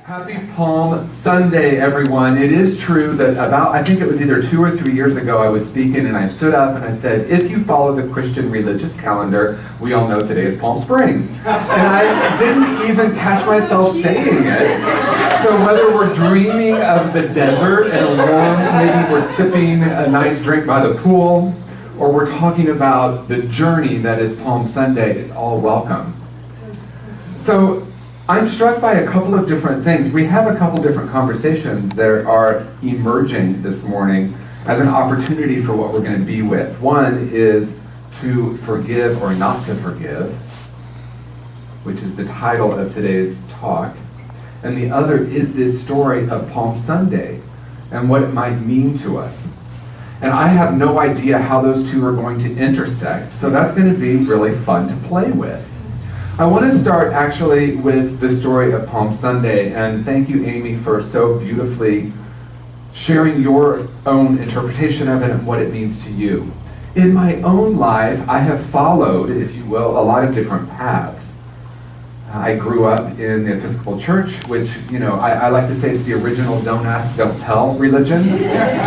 Happy Palm Sunday, everyone. It is true that I think it was either 2 or 3 years ago, I was speaking and I stood up and I said, if you follow the Christian religious calendar, we all know today is Palm Springs. And I didn't even catch myself saying it. So whether we're dreaming of the desert and a warm, maybe we're sipping a nice drink by the pool, or we're talking about the journey that is Palm Sunday, it's all welcome. So I'm struck by a couple of different things. We have a couple different conversations that are emerging this morning as an opportunity for what we're going to be with. One is to forgive or not to forgive, which is the title of today's talk. And the other is this story of Palm Sunday and what it might mean to us. And I have no idea how those two are going to intersect, so that's going to be really fun to play with. I want to start actually with the story of Palm Sunday, and thank you, Amy, for so beautifully sharing your own interpretation of it and what it means to you. In my own life, I have followed, if you will, a lot of different paths. I grew up in the Episcopal Church, which, I like to say is the original don't ask, don't tell religion.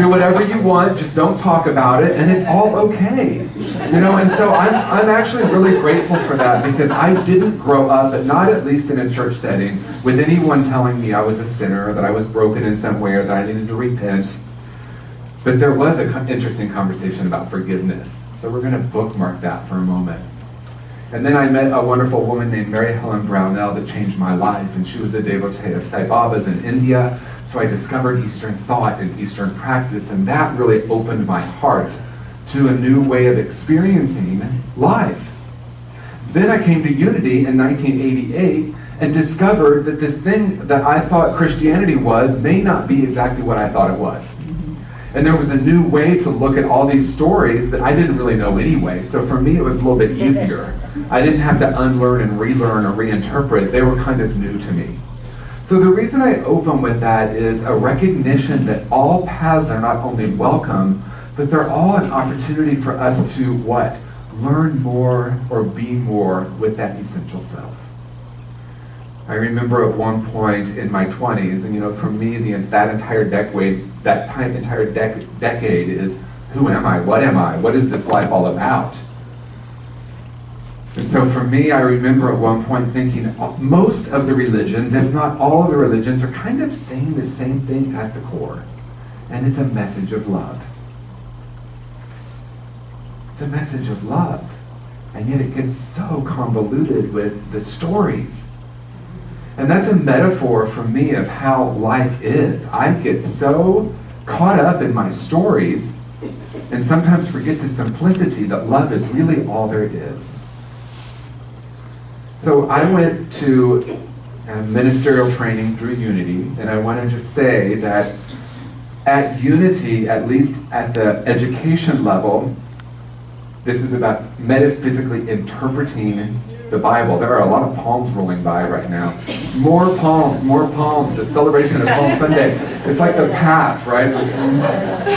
Do whatever you want, just don't talk about it, and it's all okay. And so I'm actually really grateful for that, because I didn't grow up, not at least in a church setting, with anyone telling me I was a sinner, that I was broken in some way, or that I needed to repent. But there was an interesting conversation about forgiveness. So we're going to bookmark that for a moment. And then I met a wonderful woman named Marianne Brownell that changed my life, and she was a devotee of Sai Baba's in India, so I discovered Eastern thought and Eastern practice, and that really opened my heart to a new way of experiencing life. Then I came to Unity in 1988 and discovered that this thing that I thought Christianity was may not be exactly what I thought it was. And there was a new way to look at all these stories that I didn't really know anyway. So for me, it was a little bit easier. I didn't have to unlearn and relearn or reinterpret. They were kind of new to me. So the reason I open with that is a recognition that all paths are not only welcome, but they're all an opportunity for us to what? Learn more or be more with that essential self. I remember at one point in my 20s, and for me, that entire decade is, who am I? What is this life all about? And so for me, I remember at one point thinking, most of the religions, if not all of the religions, are kind of saying the same thing at the core. And it's a message of love. It's a message of love. And yet it gets so convoluted with the stories. And that's a metaphor for me of how life is. I get so caught up in my stories and sometimes forget the simplicity that love is really all there is. So I went to ministerial training through Unity, and I want to just say that at Unity, at least at the education level, this is about metaphysically interpreting the Bible. There are a lot of palms rolling by right now. More palms, the celebration of Palm Sunday. It's like the path, right?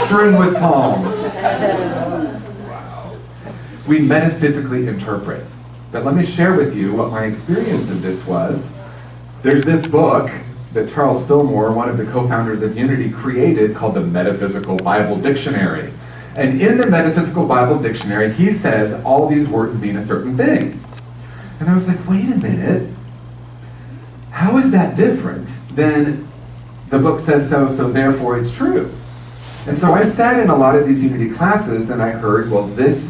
Strewn with palms. We metaphysically interpret. But let me share with you what my experience of this was. There's this book that Charles Fillmore, one of the co-founders of Unity, created called the Metaphysical Bible Dictionary. And in the Metaphysical Bible Dictionary, he says all these words mean a certain thing. And I was like, wait a minute, how is that different than the book says so therefore it's true? And so I sat in a lot of these Unity classes and I heard, well, this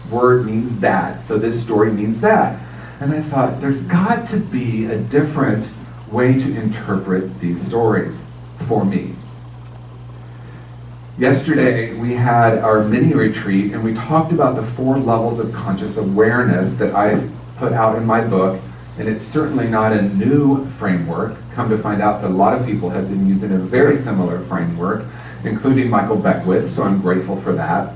word means that, so this story means that. And I thought, there's got to be a different way to interpret these stories for me. Yesterday, we had our mini retreat and we talked about the 4 levels of conscious awareness that I put out in my book, and it's certainly not a new framework. Come to find out that a lot of people have been using a very similar framework, including Michael Beckwith, so I'm grateful for that.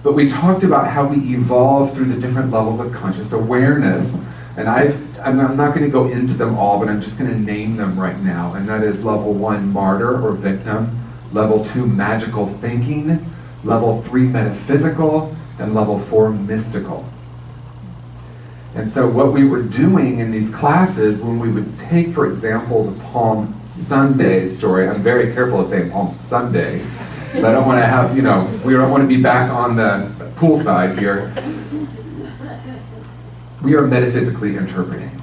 But we talked about how we evolve through the different levels of conscious awareness, and I'm not going to go into them all, but I'm just going to name them right now, and that is level 1, martyr or victim, level 2, magical thinking, level 3, metaphysical, and level 4, mystical. And so what we were doing in these classes, when we would take, for example, the Palm Sunday story, I'm very careful of saying Palm Sunday, because I don't want to have, we don't want to be back on the poolside here. We are metaphysically interpreting.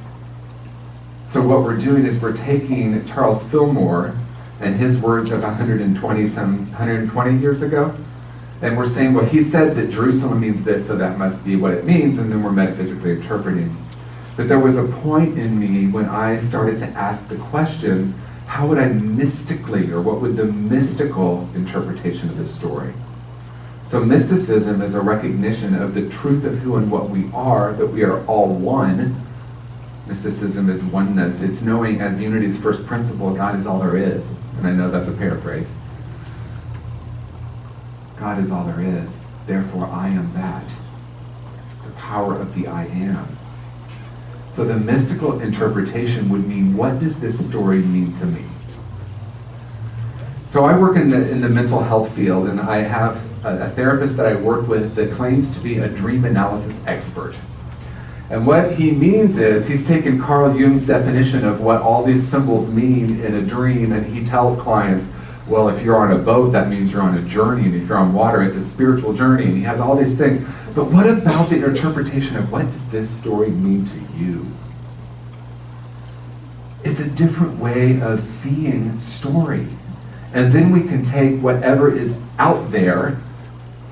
So what we're doing is we're taking Charles Fillmore and his words of 120 years ago, and we're saying, well, he said that Jerusalem means this, so that must be what it means, and then we're metaphysically interpreting. But there was a point in me when I started to ask the questions, how would I mystically, or what would the mystical interpretation of this story? So mysticism is a recognition of the truth of who and what we are, that we are all one. Mysticism is oneness. It's knowing, as Unity's first principle, God is all there is. And I know that's a paraphrase. God is all there is. Therefore, I am that. The power of the I am. So the mystical interpretation would mean, what does this story mean to me? So I work in the mental health field, and I have a therapist that I work with that claims to be a dream analysis expert. And what he means is, he's taken Carl Jung's definition of what all these symbols mean in a dream, and he tells clients, well, if you're on a boat, that means you're on a journey, and if you're on water, it's a spiritual journey, and he has all these things. But what about the interpretation of what does this story mean to you? It's a different way of seeing story. And then we can take whatever is out there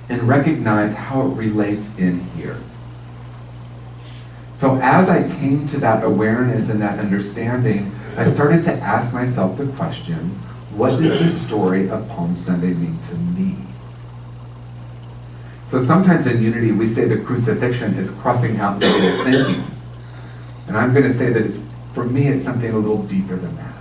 and recognize how it relates in here. So as I came to that awareness and that understanding, I started to ask myself the question, what does this story of Palm Sunday mean to me? So sometimes in Unity we say the crucifixion is crossing out negative thinking. And I'm going to say that for me it's something a little deeper than that.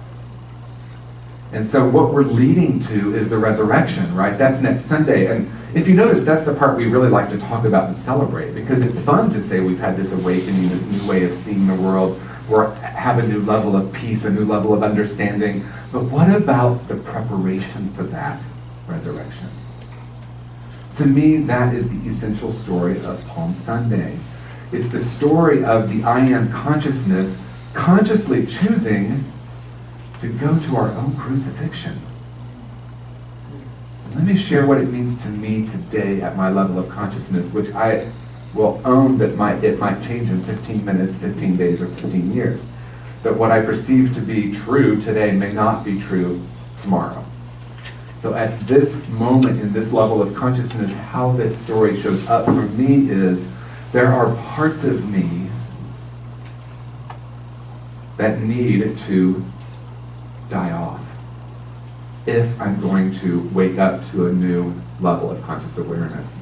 And so what we're leading to is the resurrection, right? That's next Sunday. And if you notice, that's the part we really like to talk about and celebrate, because it's fun to say we've had this awakening, this new way of seeing the world, or have a new level of peace, a new level of understanding. But what about the preparation for that resurrection? To me, that is the essential story of Palm Sunday. It's the story of the I am consciousness consciously choosing to go to our own crucifixion. Let me share what it means to me today at my level of consciousness, which I will own that it might change in 15 minutes, 15 days, or 15 years. That what I perceive to be true today may not be true tomorrow. So at this moment, in this level of consciousness, how this story shows up for me is, there are parts of me that need to die off if I'm going to wake up to a new level of conscious awareness.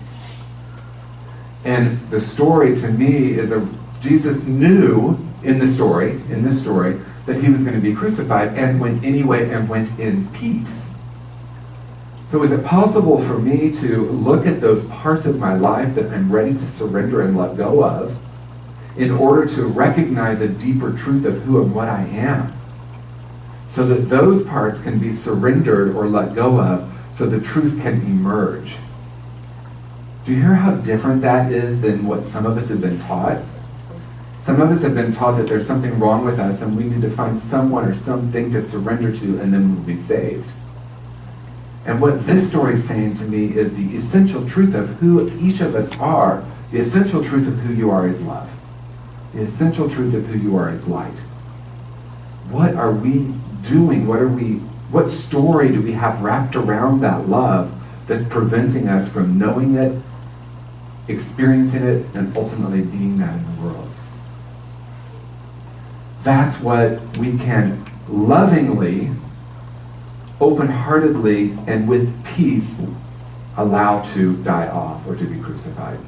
And the story to me is Jesus knew in this story, that he was going to be crucified, and went anyway and went in peace. So is it possible for me to look at those parts of my life that I'm ready to surrender and let go of in order to recognize a deeper truth of who and what I am, so that those parts can be surrendered or let go of, so the truth can emerge? Do you hear how different that is than what some of us have been taught? Some of us have been taught that there's something wrong with us and we need to find someone or something to surrender to, and then we'll be saved. And what this story is saying to me is the essential truth of who each of us are. The essential truth of who you are is love. The essential truth of who you are is light. What are we doing? What story do we have wrapped around that love that's preventing us from knowing it, experiencing it, and ultimately being that in the world? That's what we can lovingly, open-heartedly, and with peace allow to die off or to be crucified.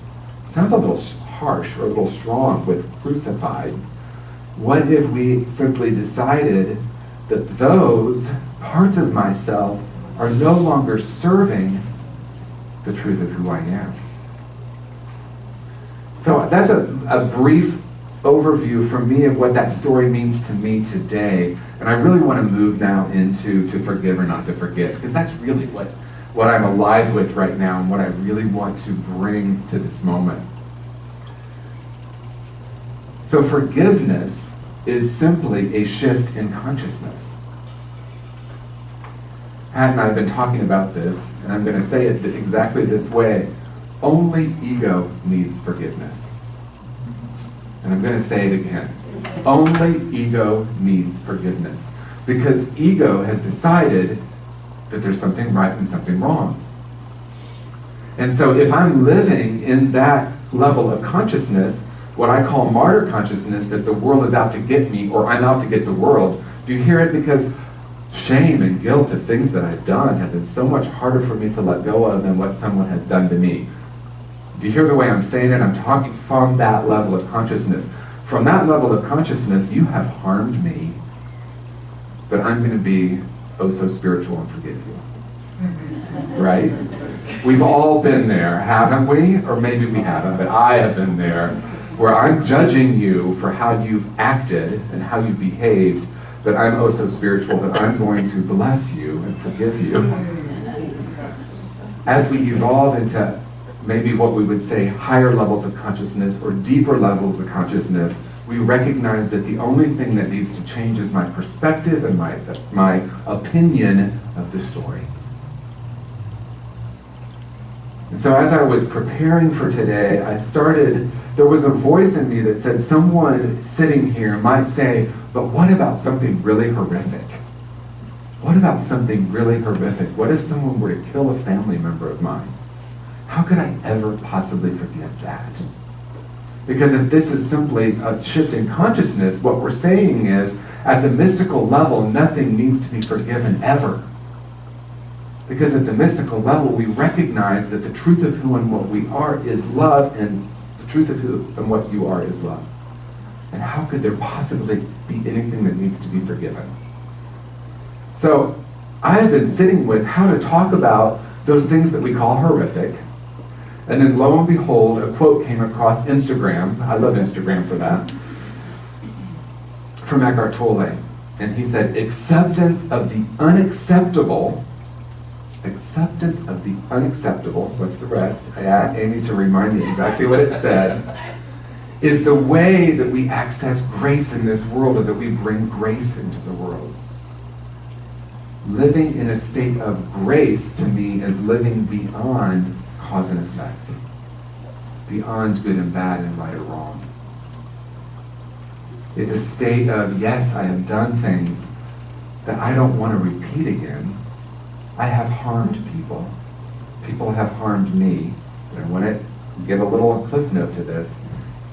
Sounds a little harsh or a little strong with crucified. What if we simply decided that those parts of myself are no longer serving the truth of who I am? So that's a brief overview for me of what that story means to me today. And I really want to move now into to forgive or not to forget, because that's really what I'm alive with right now and what I really want to bring to this moment. So forgiveness is simply a shift in consciousness. Pat and I have been talking about this, and I'm going to say it exactly this way. Only ego needs forgiveness. And I'm going to say it again. Only ego needs forgiveness. Because ego has decided that there's something right and something wrong. And so if I'm living in that level of consciousness, what I call martyr consciousness, that the world is out to get me, or I'm out to get the world, do you hear it? Because shame and guilt of things that I've done have been so much harder for me to let go of than what someone has done to me. Do you hear the way I'm saying it? I'm talking from that level of consciousness. From that level of consciousness, you have harmed me, but I'm going to be oh so spiritual and forgive you. Right? We've all been there, haven't we? Or maybe we haven't, but I have been there, where I'm judging you for how you've acted and how you've behaved, but I'm oh so spiritual that I'm going to bless you and forgive you. As we evolve into maybe what we would say higher levels of consciousness or deeper levels of consciousness, we recognize that the only thing that needs to change is my perspective and my opinion of the story. And so as I was preparing for today, there was a voice in me that said, someone sitting here might say, but what about something really horrific? What about something really horrific? What if someone were to kill a family member of mine? How could I ever possibly forgive that? Because if this is simply a shift in consciousness, what we're saying is, at the mystical level, nothing needs to be forgiven ever. Because at the mystical level, we recognize that the truth of who and what we are is love, and the truth of who and what you are is love. And how could there possibly be anything that needs to be forgiven? So I have been sitting with how to talk about those things that we call horrific. And then lo and behold, a quote came across Instagram. I love Instagram for that. From Eckhart Tolle. And he said, acceptance of the unacceptable. Acceptance of the unacceptable. What's the rest? I asked Amy to remind me exactly what it said. Is the way that we access grace in this world, or that we bring grace into the world. Living in a state of grace, to me, is living beyond cause and effect, beyond good and bad and right or wrong. It's a state of, yes, I have done things that I don't want to repeat again. I have harmed people. People have harmed me. And I want to give a little cliff note to this.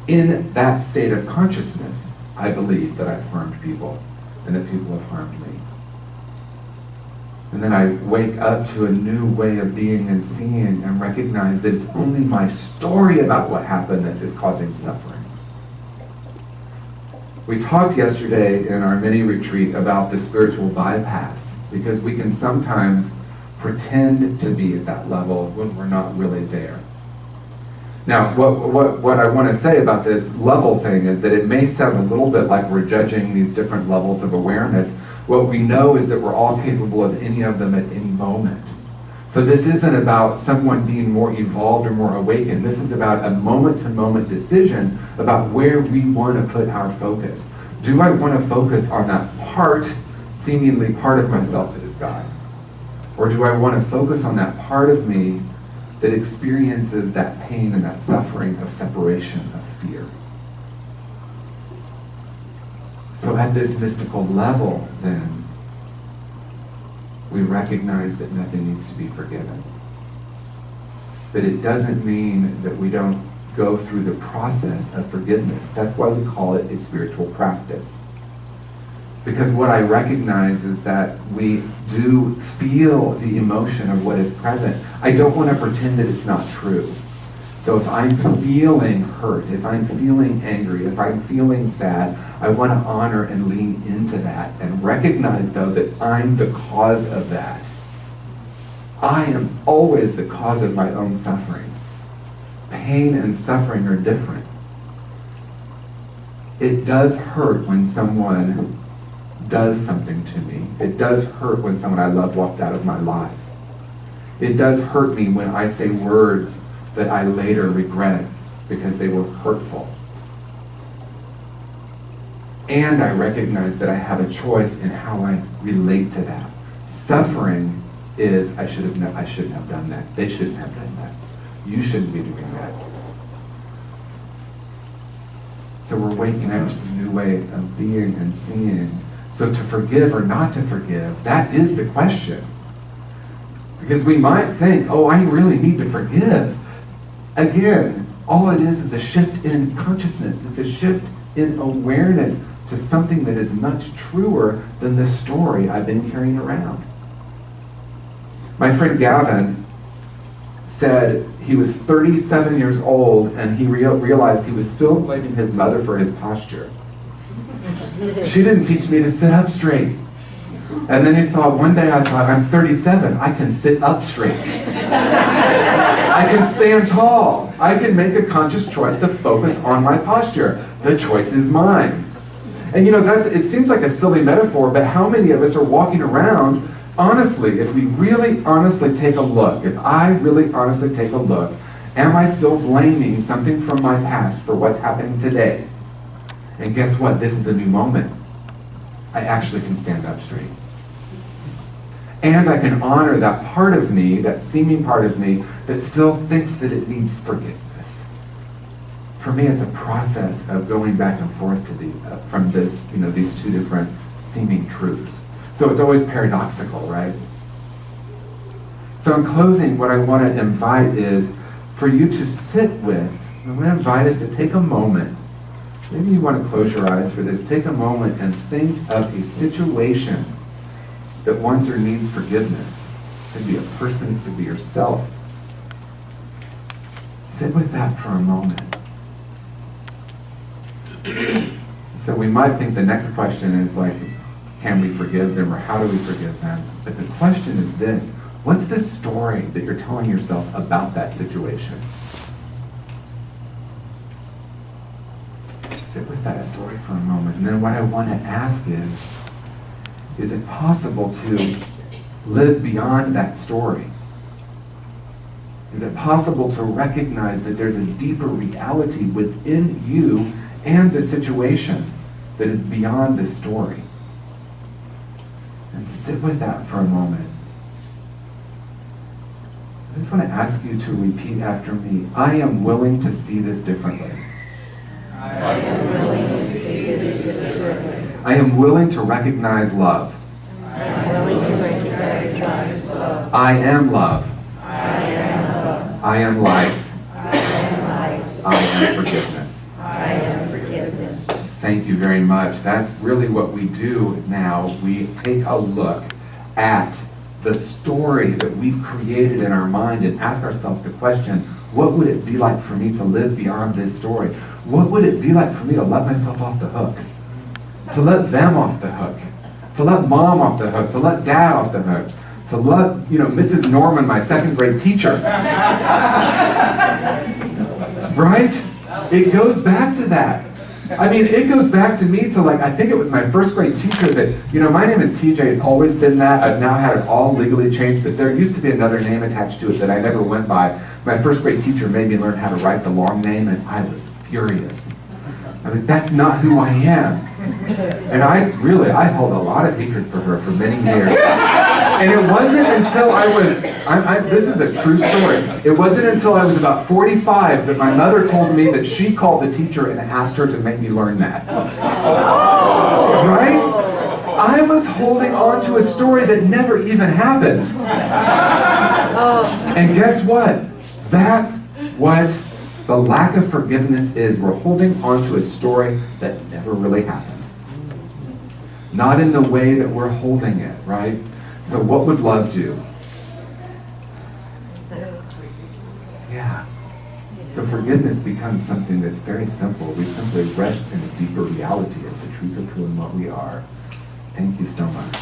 In that state of consciousness, I believe that I've harmed people and that people have harmed me. And then I wake up to a new way of being and seeing and recognize that it's only my story about what happened that is causing suffering. We talked yesterday in our mini retreat about the spiritual bypass, because we can sometimes pretend to be at that level when we're not really there. Now, what I want to say about this level thing is that it may sound a little bit like we're judging these different levels of awareness. What we know is that we're all capable of any of them at any moment. So this isn't about someone being more evolved or more awakened. This is about a moment-to-moment decision about where we want to put our focus. Do I want to focus on that seemingly part of myself that is God? Or do I want to focus on that part of me that experiences that pain and that suffering of separation, of fear? So at this mystical level, then, we recognize that nothing needs to be forgiven. But it doesn't mean that we don't go through the process of forgiveness. That's why we call it a spiritual practice. Because what I recognize is that we do feel the emotion of what is present. I don't want to pretend that it's not true. So if I'm feeling hurt, if I'm feeling angry, if I'm feeling sad, I want to honor and lean into that and recognize, though, that I'm the cause of that. I am always the cause of my own suffering. Pain and suffering are different. It does hurt when someone does something to me. It does hurt when someone I love walks out of my life. It does hurt me when I say words that I later regret because they were hurtful. And I recognize that I have a choice in how I relate to that. Suffering is, I shouldn't have done that. They shouldn't have done that. You shouldn't be doing that. So we're waking up to a new way of being and seeing. So to forgive or not to forgive, that is the question. Because we might think, oh, I really need to forgive. Again, all it is a shift in consciousness. It's a shift in awareness to something that is much truer than the story I've been carrying around. My friend Gavin said he was 37 years old and he realized he was still blaming his mother for his posture. She didn't teach me to sit up straight. And then he thought, one day I thought, I'm 37, I can sit up straight. I can stand tall. I can make a conscious choice to focus on my posture. The choice is mine. And you know, it seems like a silly metaphor, but how many of us are walking around, honestly, if we really honestly take a look, if I really honestly take a look, am I still blaming something from my past for what's happening today? And guess what? This is a new moment. I actually can stand up straight. And I can honor that part of me, that seeming part of me, that still thinks that it needs forgiveness. For me, it's a process of going back and forth to from this, these two different seeming truths. So it's always paradoxical, right? So in closing, what I want to invite is for you to sit with, I'm going to invite us to take a moment. Maybe you want to close your eyes for this. Take a moment and think of a situation that wants or needs forgiveness. It could be a person, it could be yourself. Sit with that for a moment. So we might think the next question is like, can we forgive them or how do we forgive them? But the question is this: what's the story that you're telling yourself about that situation? Sit with that story for a moment. And then what I want to ask is it possible to live beyond that story? Is it possible to recognize that there's a deeper reality within you and the situation that is beyond this story? And sit with that for a moment. I just want to ask you to repeat after me. I am willing to see this differently. I am willing to see this differently. I am willing to recognize love. I am willing to recognize love. I am love. I am love. I am light. I am light. I am forgiveness. I am forgiveness. Thank you very much. That's really what we do now. We take a look at the story that we've created in our mind and ask ourselves the question, what would it be like for me to live beyond this story? What would it be like for me to let myself off the hook? To let them off the hook? To let mom off the hook? To let dad off the hook? To let, Mrs. Norman, my second grade teacher. Right? It goes back to that. It goes back to me to I think it was my first grade teacher that, my name is TJ, it's always been that. I've now had it all legally changed, but there used to be another name attached to it that I never went by. My first grade teacher made me learn how to write the long name, and I was furious. That's not who I am. And I held a lot of hatred for her for many years. And it wasn't until I was, this is a true story, it wasn't until I was about 45 that my mother told me that she called the teacher and asked her to make me learn that. Right? I was holding on to a story that never even happened. And guess what? That's what the lack of forgiveness is. We're holding on to a story that never really happened. Not in the way that we're holding it, right? So what would love do? Yeah. So forgiveness becomes something that's very simple. We simply rest in a deeper reality of the truth of who and what we are. Thank you so much.